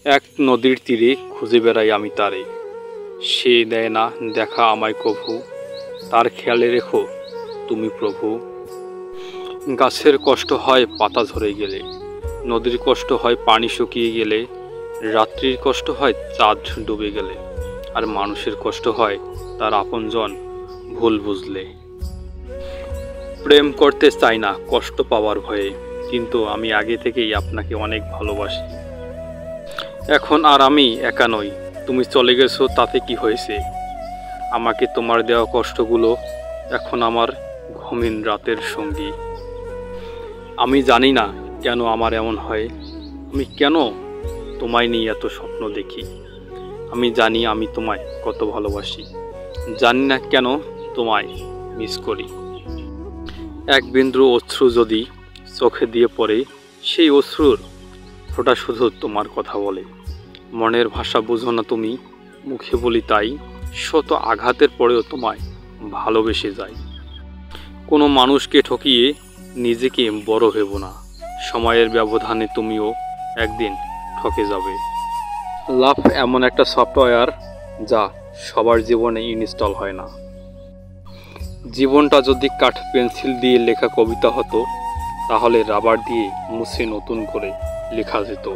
এক নদীর তীরে খুঁজে বেড়াই আমি তারে, সে দেয় না দেখা আমায় কভু, তার খেয়ালে রেখো তুমি প্রভু। গাছের কষ্ট হয় পাতা ঝরে গেলে, নদীর কষ্ট হয় পানি শুকিয়ে গেলে, রাত্রির কষ্ট হয় চাঁদ ডুবে গেলে, আর মানুষের কষ্ট হয় তার আপনজন ভুল বুঝলে। প্রেম করতে চাই না কষ্ট পাওয়ার ভয়ে, কিন্তু আমি আগে থেকেই আপনাকে অনেক ভালোবাসি। এখন আর আমি একা নই, তুমি চলে গেছো তাতে কি হয়েছে? আমাকে তোমার দেওয়া কষ্টগুলো এখন আমার ঘুমিন রাতের সঙ্গী। আমি জানি না কেন আমার এমন হয়, আমি কেন তোমায় নিয়ে এত স্বপ্ন দেখি। আমি জানি আমি তোমায় কত ভালোবাসি, জানি না কেন তোমায় মিস করি। এক বিন্দু অশ্রু যদি চোখে দিয়ে পড়ে, সেই অশ্রুর ফোঁটা শুধু তোমার কথা বলে। মনের ভাষা বুঝো না তুমি, মুখে বলি তাই, শত আঘাতের পরেও তোমায় ভালোবেসে যাই। কোনো মানুষকে ঠকিয়ে নিজেকে বড় ভেবো না, সময়ের ব্যবধানে তুমিও একদিন ঠকে যাবে। লাভ এমন একটা সফটওয়্যার যা সবার জীবনে ইনস্টল হয় না। জীবনটা যদি কাঠ পেন্সিল দিয়ে লেখা কবিতা হতো, তাহলে রাবার দিয়ে মুছে নতুন করে লেখা যেত।